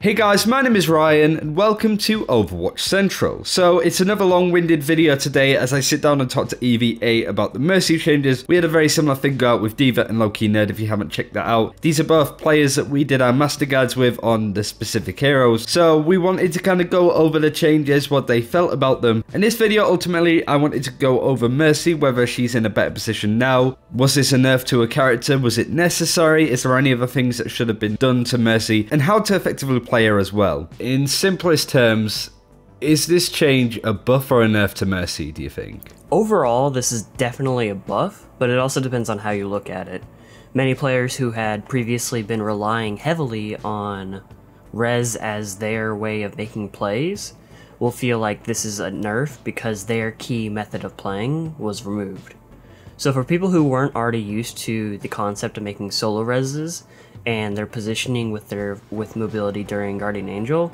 Hey guys, my name is Ryan and welcome to Overwatch Central. So it's another long-winded video today as I sit down and talk to EeveeA about the Mercy changes. We had a very similar thing go out with D.Va and Low-Key Nerd if you haven't checked that out. These are both players that we did our master guides with on the specific heroes. So we wanted to kind of go over the changes, what they felt about them. In this video, ultimately, I wanted to go over Mercy, whether she's in a better position now. Was this a nerf to a character? Was it necessary? Is there any other things that should have been done to Mercy? And how to effectively play her as well. In simplest terms, is this change a buff or a nerf to Mercy, do you think? Overall, this is definitely a buff, but it also depends on how you look at it. Many players who had previously been relying heavily on res as their way of making plays will feel like this is a nerf because their key method of playing was removed. So for people who weren't already used to the concept of making solo reses and their positioning with mobility during Guardian Angel,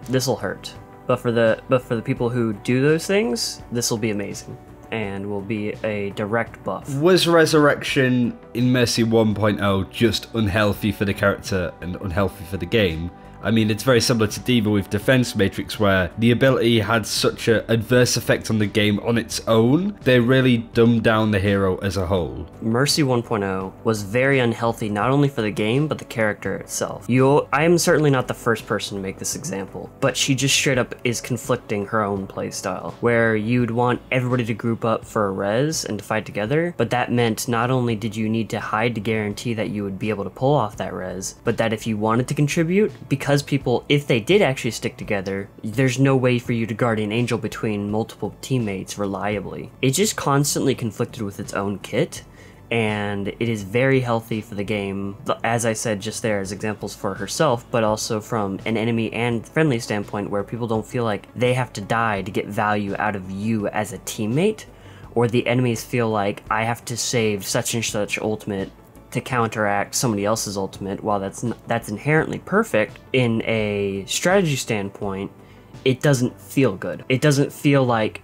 this will hurt. But for the people who do those things, this will be amazing and will be a direct buff. Was Resurrection in Mercy 1.0 just unhealthy for the character and unhealthy for the game? I mean, it's very similar to D.Va with Defense Matrix, where the ability had such an adverse effect on the game on its own, they really dumbed down the hero as a whole. Mercy 1.0 was very unhealthy not only for the game, but the character itself. I am certainly not the first person to make this example, but she just straight up is conflicting her own playstyle, where you'd want everybody to group up for a res and to fight together, but that meant not only did you need to hide to guarantee that you would be able to pull off that res, but that if you wanted to contribute, because people, if they did actually stick together, there's no way for you to Guardian Angel between multiple teammates reliably. It just constantly conflicted with its own kit, and it is very healthy for the game, as I said just there as examples for herself, but also from an enemy and friendly standpoint where people don't feel like they have to die to get value out of you as a teammate, or the enemies feel like I have to save such and such ultimate to counteract somebody else's ultimate. While that's inherently perfect in a strategy standpoint, it doesn't feel good. It doesn't feel like,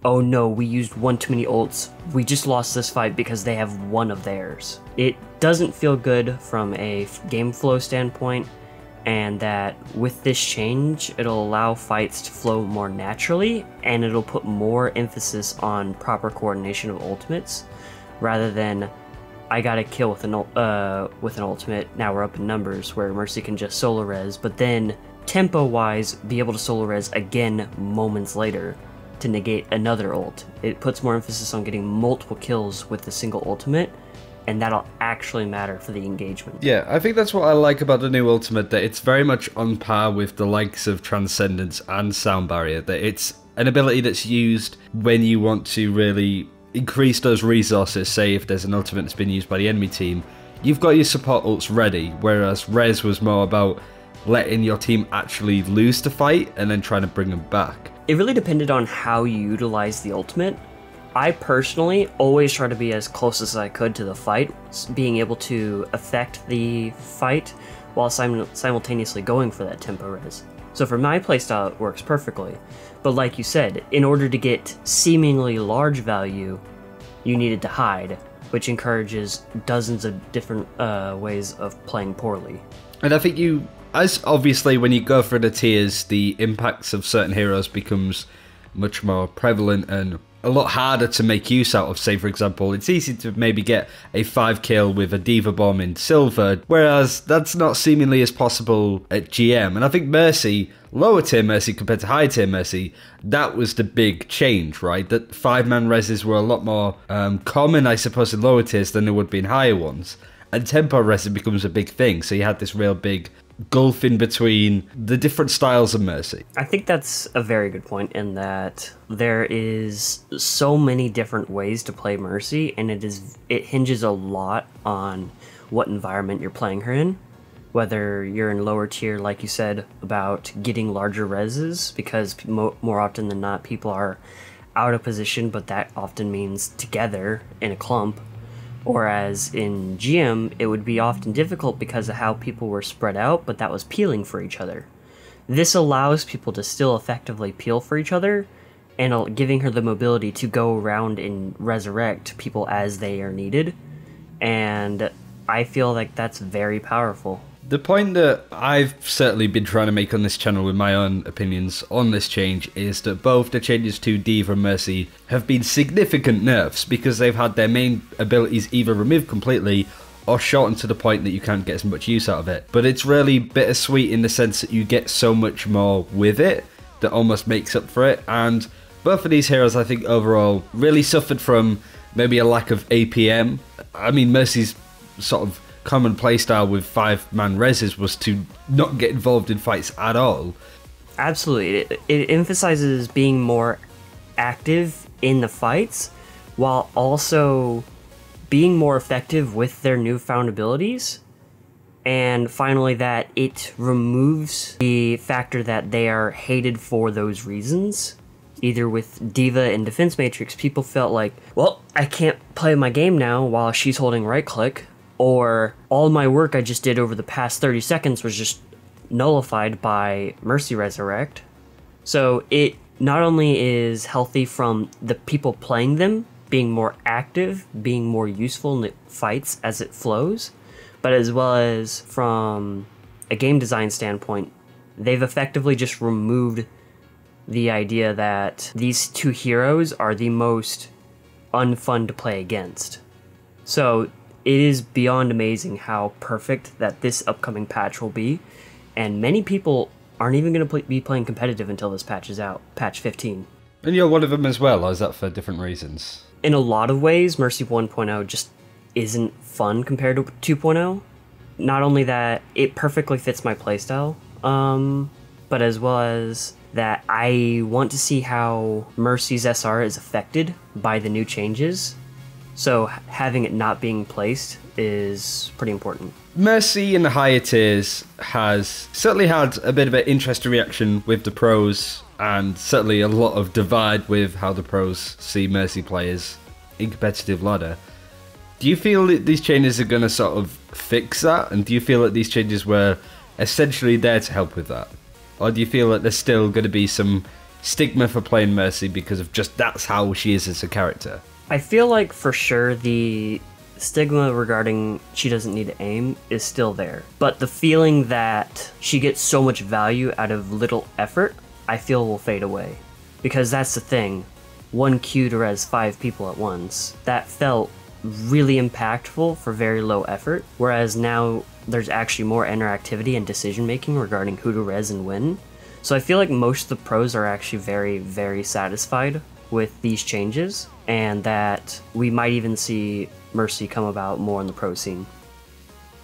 oh no, we used one too many ults, we just lost this fight because they have one of theirs. It doesn't feel good from a game flow standpoint, and that with this change, it'll allow fights to flow more naturally, and it'll put more emphasis on proper coordination of ultimates, rather than I got a kill with an ultimate, now we're up in numbers, where Mercy can just solo res, but then tempo-wise be able to solo res again moments later to negate another ult. It puts more emphasis on getting multiple kills with a single ultimate, and that'll actually matter for the engagement. Yeah, I think that's what I like about the new ultimate, that it's very much on par with the likes of Transcendence and Sound Barrier, that it's an ability that's used when you want to really increase those resources. Say if there's an ultimate that's been used by the enemy team, you've got your support ults ready, whereas Res was more about letting your team actually lose the fight and then trying to bring them back. It really depended on how you utilize the ultimate. I personally always try to be as close as I could to the fight, being able to affect the fight while simultaneously going for that tempo res. So for my playstyle, it works perfectly. But like you said, in order to get seemingly large value, you needed to hide, which encourages dozens of different ways of playing poorly. And I think as obviously when you go through the tiers, the impacts of certain heroes becomes much more prevalent and a lot harder to make use out of. Say for example, it's easy to maybe get a 5 kill with a D.Va bomb in Silver, whereas that's not seemingly as possible at GM. And I think Mercy, lower tier Mercy compared to higher tier Mercy, that was the big change, right? That 5-man reses were a lot more common, I suppose, in lower tiers than they would be in higher ones. And tempo reses becomes a big thing, so you had this real big gulf in between the different styles of Mercy. I think that's a very good point, in that there is so many different ways to play Mercy, and it hinges a lot on what environment you're playing her in. Whether you're in lower tier, like you said, about getting larger reses, because more often than not people are out of position, but that often means together in a clump. Whereas in GM, it would be often difficult because of how people were spread out, but that was peeling for each other. This allows people to still effectively peel for each other, and giving her the mobility to go around and resurrect people as they are needed. And I feel like that's very powerful. The point that I've certainly been trying to make on this channel with my own opinions on this change is that both the changes to D.Va and Mercy have been significant nerfs because they've had their main abilities either removed completely or shortened to the point that you can't get as much use out of it. But it's really bittersweet in the sense that you get so much more with it that almost makes up for it. And both of these heroes, I think, overall really suffered from maybe a lack of APM. I mean, Mercy's sort of common playstyle with 5-man reses was to not get involved in fights at all. Absolutely. It emphasizes being more active in the fights while also being more effective with their newfound abilities. And finally, that it removes the factor that they are hated for those reasons. Either with D.Va and Defense Matrix, people felt like, well, I can't play my game now while she's holding right click, or all my work I just did over the past 30 seconds was just nullified by Mercy Resurrect. So it not only is healthy from the people playing them being more active, being more useful in the fights as it flows, but as well as from a game design standpoint, they've effectively just removed the idea that these two heroes are the most unfun to play against. So it is beyond amazing how perfect that this upcoming patch will be, and many people aren't even going to be playing competitive until this patch is out, patch 15. And you're one of them as well, or is that for different reasons? In a lot of ways, Mercy 1.0 just isn't fun compared to 2.0. Not only that, it perfectly fits my playstyle, but as well as that I want to see how Mercy's SR is affected by the new changes. So having it not being placed is pretty important. Mercy in the higher tiers has certainly had a bit of an interesting reaction with the pros, and certainly a lot of divide with how the pros see Mercy players in competitive ladder. Do you feel that these changes are going to sort of fix that? And do you feel that these changes were essentially there to help with that? Or do you feel that there's still going to be some stigma for playing Mercy because of just that's how she is as a character? I feel like for sure the stigma regarding she doesn't need to aim is still there. But the feeling that she gets so much value out of little effort, I feel will fade away. Because that's the thing. 1 Q to res 5 people at once. That felt really impactful for very low effort. Whereas now there's actually more interactivity and decision making regarding who to res and when. So I feel like most of the pros are actually very, very satisfied with these changes, and that we might even see Mercy come about more in the pro scene.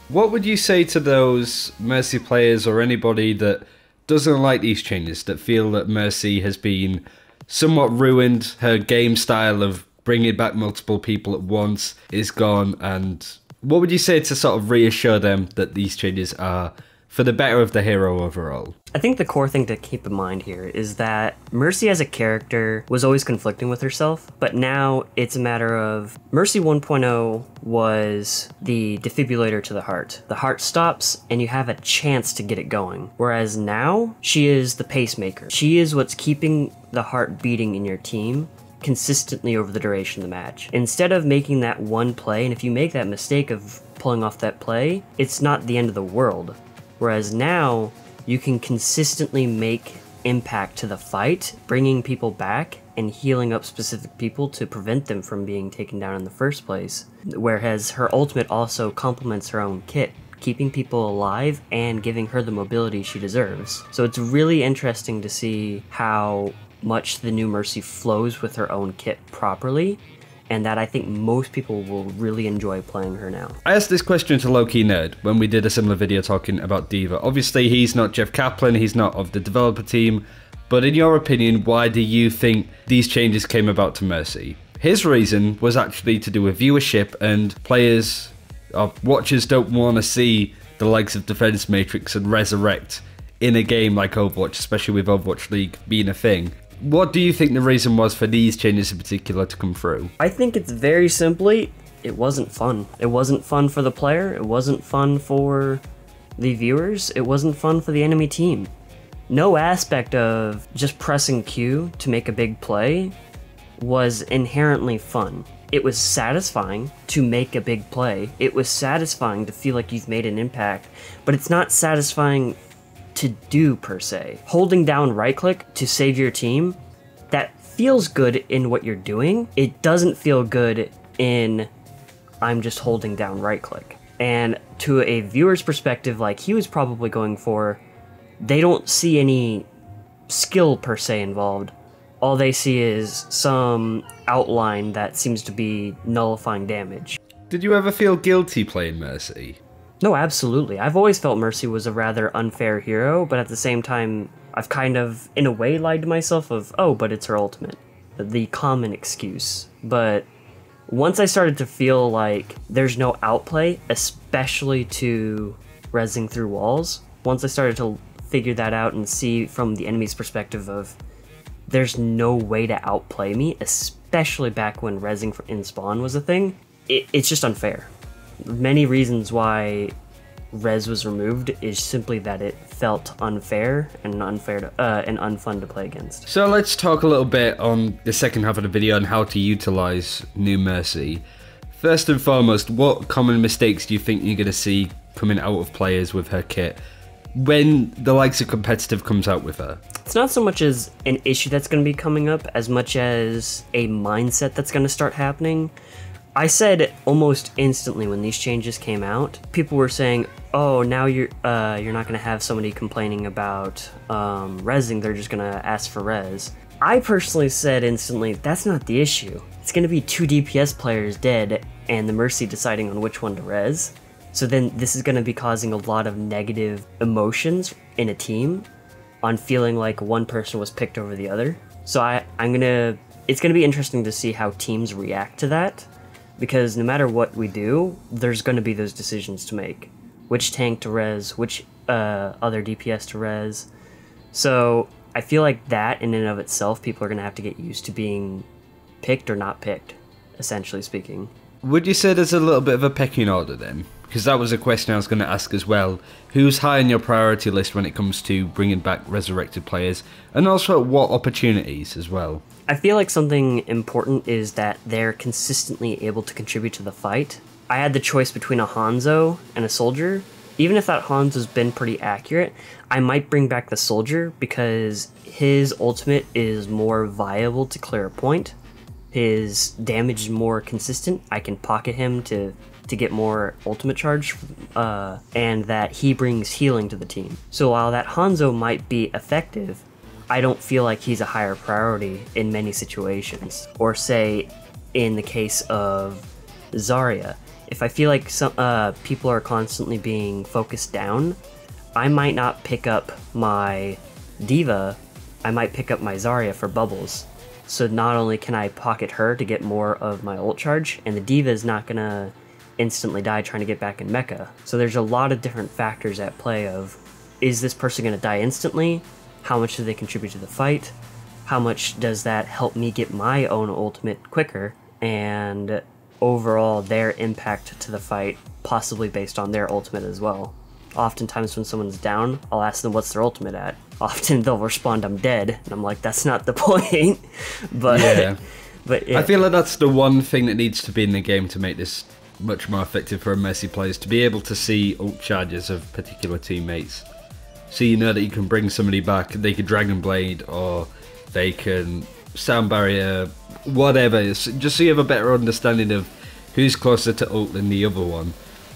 What would you say to those Mercy players or anybody that doesn't like these changes, that feel that Mercy has been somewhat ruined, her game style of bringing back multiple people at once is gone, and what would you say to sort of reassure them that these changes are for the better of the hero overall? I think the core thing to keep in mind here is that Mercy as a character was always conflicting with herself, but now it's a matter of Mercy 1.0 was the defibrillator to the heart. The heart stops and you have a chance to get it going, whereas now she is the pacemaker. She is what's keeping the heart beating in your team consistently over the duration of the match. Instead of making that one play, and if you make that mistake of pulling off that play, it's not the end of the world. Whereas now, you can consistently make impact to the fight, bringing people back and healing up specific people to prevent them from being taken down in the first place. Whereas her ultimate also complements her own kit, keeping people alive and giving her the mobility she deserves. So it's really interesting to see how much the new Mercy flows with her own kit properly, and that I think most people will really enjoy playing her now. I asked this question to Low-Key Nerd when we did a similar video talking about D.Va. Obviously, he's not Jeff Kaplan, he's not of the developer team, but in your opinion, why do you think these changes came about to Mercy? His reason was actually to do with viewership, and players or watchers don't want to see the likes of Defense Matrix and Resurrect in a game like Overwatch, especially with Overwatch League being a thing. What do you think the reason was for these changes in particular to come through? I think it's very simply, it wasn't fun. It wasn't fun for the player, it wasn't fun for the viewers, it wasn't fun for the enemy team. No aspect of just pressing Q to make a big play was inherently fun. it was satisfying to make a big play. It was satisfying to feel like you've made an impact, but it's not satisfying to do per se. Holding down right click to save your team, that feels good in what you're doing. It doesn't feel good in I'm just holding down right click. And to a viewer's perspective, like he was probably going for, they don't see any skill per se involved. All they see is some outline that seems to be nullifying damage. Did you ever feel guilty playing Mercy? No, absolutely. I've always felt Mercy was a rather unfair hero, but at the same time, I've kind of, in a way, lied to myself of, oh, but it's her ultimate. The common excuse. But once I started to feel like there's no outplay, especially to rezzing through walls, once I started to figure that out and see from the enemy's perspective of there's no way to outplay me, especially back when rezzing in spawn was a thing, it's just unfair. Many reasons why res was removed is simply that it felt unfair and and unfun to play against. So let's talk a little bit on the second half of the video on how to utilize new Mercy. First and foremost, what common mistakes do you think you're going to see coming out of players with her kit when the likes of competitive comes out with her? It's not so much as an issue that's going to be coming up as much as a mindset that's going to start happening. I said almost instantly when these changes came out, people were saying, oh, now you're not going to have somebody complaining about rezzing, they're just going to ask for res. I personally said instantly, that's not the issue. It's going to be 2 DPS players dead and the Mercy deciding on which one to res. So then this is going to be causing a lot of negative emotions in a team on feeling like one person was picked over the other. So it's going to be interesting to see how teams react to that, because no matter what we do, there's going to be those decisions to make. Which tank to res, which other DPS to res. So I feel like that in and of itself, people are going to have to get used to being picked or not picked, essentially speaking. Would you say there's a little bit of a pecking order then? Because that was a question I was going to ask as well. Who's high on your priority list when it comes to bringing back resurrected players? And also what opportunities as well? I feel like something important is that they're consistently able to contribute to the fight. I had the choice between a Hanzo and a Soldier. Even if that Hanzo's been pretty accurate, I might bring back the Soldier because his ultimate is more viable to clear a point. His damage is more consistent. I can pocket him to get more ultimate charge, and that he brings healing to the team. So while that Hanzo might be effective, I don't feel like he's a higher priority in many situations. Or say, in the case of Zarya, if I feel like some people are constantly being focused down, I might not pick up my D.Va, I might pick up my Zarya for bubbles. So not only can I pocket her to get more of my ult charge, and the D.Va is not gonna instantly die trying to get back in mecha. So there's a lot of different factors at play of, is this person gonna die instantly? How much do they contribute to the fight? How much does that help me get my own ultimate quicker? And overall their impact to the fight, possibly based on their ultimate as well. Oftentimes when someone's down, I'll ask them what's their ultimate at. Often they'll respond, I'm dead, and I'm like, that's not the point. But yeah. But yeah. I feel like that's the one thing that needs to be in the game to make this much more effective for Mercy players, to be able to see ult charges of particular teammates. So you know that you can bring somebody back, they can Dragon Blade, or they can Sound Barrier, whatever. Just so you have a better understanding of who's closer to ult than the other one.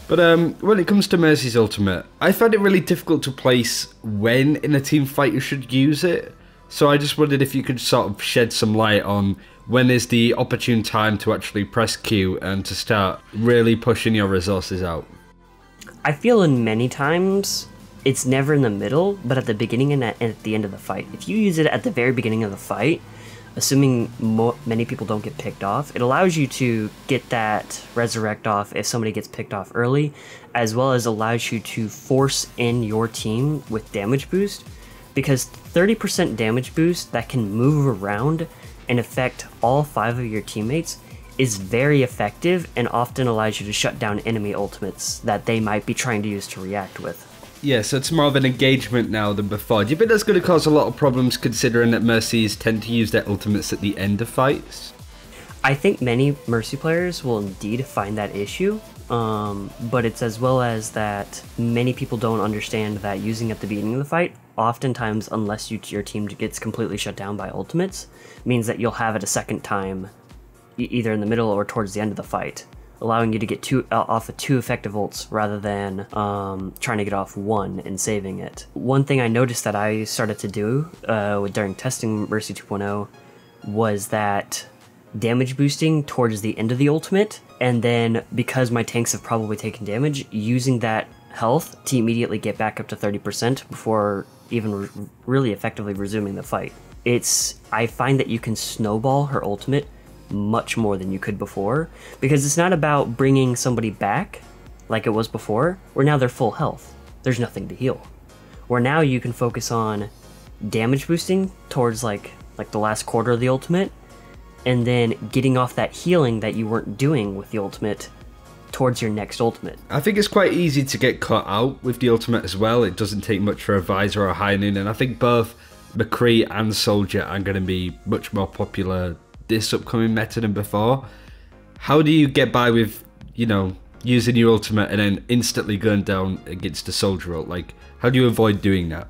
But when it comes to Mercy's ultimate, I found it really difficult to place when in a team fight you should use it. So I just wondered if you could sort of shed some light on when is the opportune time to actually press Q and to start really pushing your resources out. I feel in many times it's never in the middle, but at the beginning and at the end of the fight. If you use it at the very beginning of the fight, assuming many people don't get picked off, it allows you to get that resurrect off if somebody gets picked off early, as well as allows you to force in your team with damage boost, because 30% damage boost that can move around and affect all 5 of your teammates is very effective and often allows you to shut down enemy ultimates that they might be trying to use to react with. Yeah, so it's more of an engagement now than before. Do you think that's going to cause a lot of problems considering that Mercies tend to use their ultimates at the end of fights? I think many Mercy players will indeed find that issue, but it's as well as that many people don't understand that using at the beginning of the fight, oftentimes, unless your team gets completely shut down by ultimates, means that you'll have it a second time, either in the middle or towards the end of the fight, allowing you to get off of 2 effective ults rather than trying to get off 1 and saving it. One thing I noticed that I started to do during testing Mercy 2.0 was that damage boosting towards the end of the ultimate, and then because my tanks have probably taken damage, using that health to immediately get back up to 30% before even really effectively resuming the fight. I find that you can snowball her ultimate much more than you could before, because it's not about bringing somebody back like it was before, where now they're full health. There's nothing to heal. Where now you can focus on damage boosting towards like the last quarter of the ultimate, and then getting off that healing that you weren't doing with the ultimate towards your next ultimate. I think it's quite easy to get caught out with the ultimate as well. It doesn't take much for a Visor or a High Noon, and I think both McCree and Soldier are going to be much more popular this upcoming meta than before. How do you get by with, you know, using your ultimate and then instantly going down against a Soldier ult? Like, how do you avoid doing that?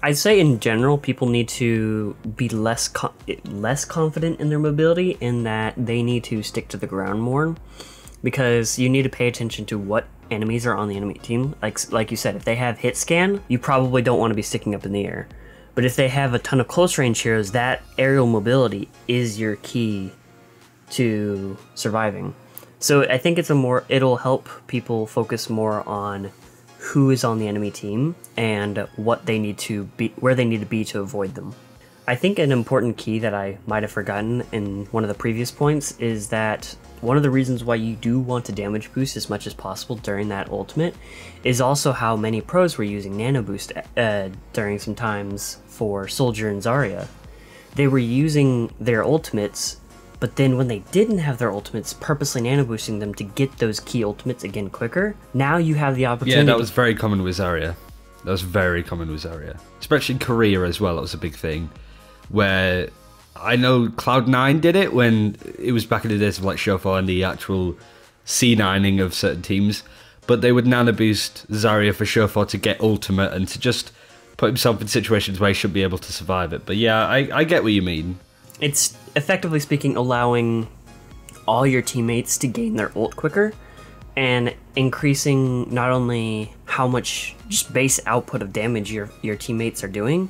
I'd say in general, people need to be less confident in their mobility, in that they need to stick to the ground more, because you need to pay attention to what enemies are on the enemy team. Like you said, if they have hit scan, you probably don't want to be sticking up in the air. But if they have a ton of close range heroes, that aerial mobility is your key to surviving. So I think it'll help people focus more on who is on the enemy team and what they need to be, where they need to be to avoid them. I think an important key that I might have forgotten in one of the previous points is that one of the reasons why you do want to damage boost as much as possible during that ultimate is also how many pros were using nano boost during some times for Soldier and Zarya. They were using their ultimates, but then when they didn't have their ultimates, purposely nano boosting them to get those key ultimates again quicker. Now you have the opportunity. Yeah, that was very common with Zarya. That was very common with Zarya. Especially in Korea as well, that was a big thing. Where I know Cloud9 did it when it was back in the days of like Showfall and the actual C9ing of certain teams. But they would nano boost Zarya for Showfall to get ultimate and to just put himself in situations where he should be able to survive it. But yeah, I get what you mean. It's, effectively speaking, allowing all your teammates to gain their ult quicker and increasing not only how much just base output of damage your teammates are doing,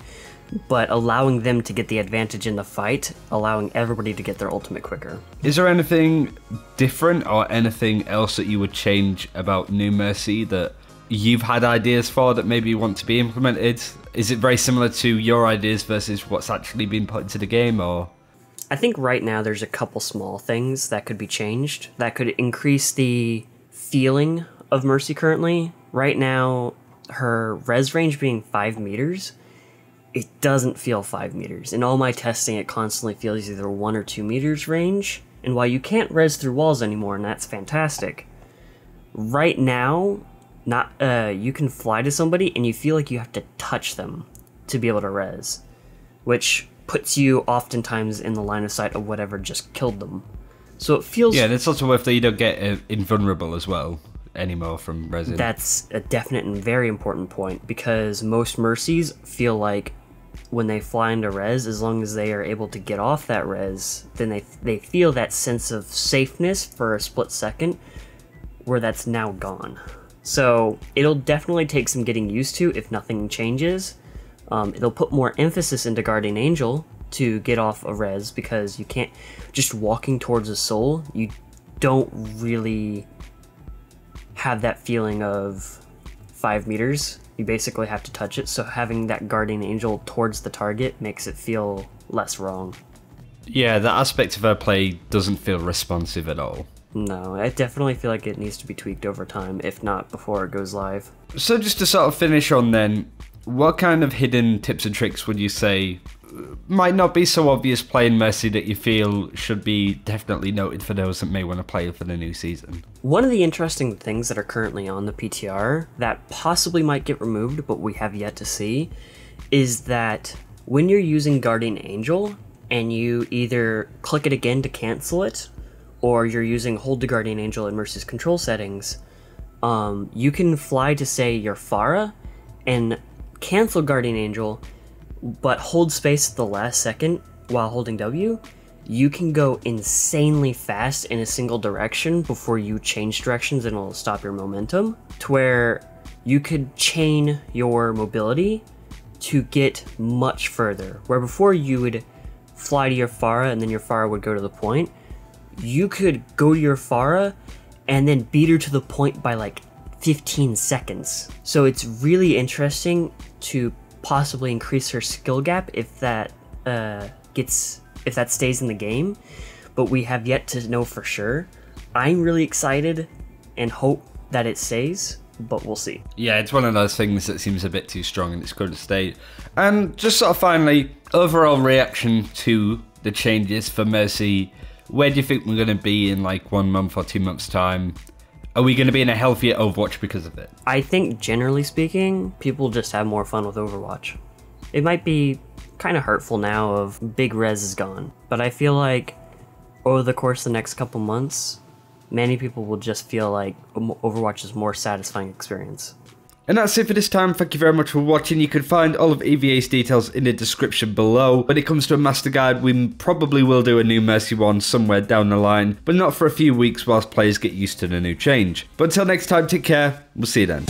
but allowing them to get the advantage in the fight, allowing everybody to get their ultimate quicker. Is there anything different or anything else that you would change about New Mercy that you've had ideas for that maybe you want to be implemented? Is it very similar to your ideas versus what's actually been put into the game, or? I think right now there's a couple small things that could be changed that could increase the feeling of Mercy currently. Right now, her res range being 5 meters, it doesn't feel 5 meters. In all my testing, it constantly feels either 1 or 2 meters range. And while you can't res through walls anymore, and that's fantastic, right now, you can fly to somebody and you feel like you have to touch them to be able to res, which puts you oftentimes in the line of sight of whatever just killed them. So it feels... Yeah, and it's also worth that you don't get invulnerable as well anymore from resin. That's a definite and very important point, because most Mercies feel like when they fly into res, as long as they are able to get off that res, then they feel that sense of safeness for a split second, where that's now gone. So it'll definitely take some getting used to if nothing changes. It'll put more emphasis into Guardian Angel to get off a res, because you can't, just walking towards a soul, you don't really have that feeling of 5 meters. You basically have to touch it, so having that Guardian Angel towards the target makes it feel less wrong. Yeah, that aspect of her play doesn't feel responsive at all. No, I definitely feel like it needs to be tweaked over time, if not before it goes live. So just to sort of finish on then, what kind of hidden tips and tricks would you say might not be so obvious playing Mercy that you feel should be definitely noted for those that may want to play for the new season? One of the interesting things that are currently on the PTR that possibly might get removed, but we have yet to see, is that when you're using Guardian Angel and you either click it again to cancel it, or you're using Hold the Guardian Angel in Mercy's control settings, you can fly to, say, your Pharah and cancel Guardian Angel, but hold space at the last second while holding W. You can go insanely fast in a single direction before you change directions, and it'll stop your momentum, to where you could chain your mobility to get much further. Where before you would fly to your Pharah and then your Pharah would go to the point, you could go to your Pharah and then beat her to the point by like 15 seconds. So it's really interesting to possibly increase her skill gap if that stays in the game, but we have yet to know for sure. I'm really excited and hope that it stays, but we'll see. Yeah, it's one of those things that seems a bit too strong in its current state. And just sort of finally, overall reaction to the changes for Mercy. Where do you think we're going to be in like 1 month or 2 months time? Are we going to be in a healthier Overwatch because of it? I think generally speaking, people just have more fun with Overwatch. It might be kind of hurtful now of Big Res is gone, but I feel like over the course of the next couple months, many people will just feel like Overwatch is a more satisfying experience. And that's it for this time. Thank you very much for watching. You can find all of EeveeA's details in the description below. When it comes to a master guide, we probably will do a new Mercy one somewhere down the line, but not for a few weeks whilst players get used to the new change. But until next time, take care. We'll see you then.